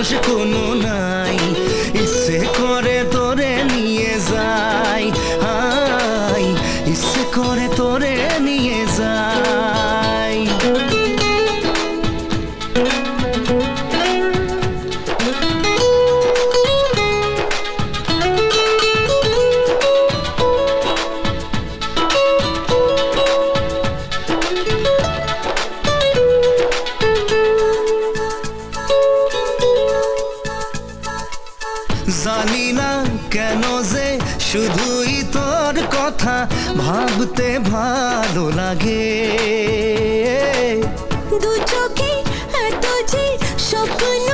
দোষ কোনো নাই, ইচ্ছে করে তোরে নিয়ে যাই, হাই ইচ্ছে করে তোরে নিয়ে যাই। জানি না কেন যে শুধুই তোর কথা ভাবতে ভালো লাগে, দু চোখে এত যে স্বপ্ন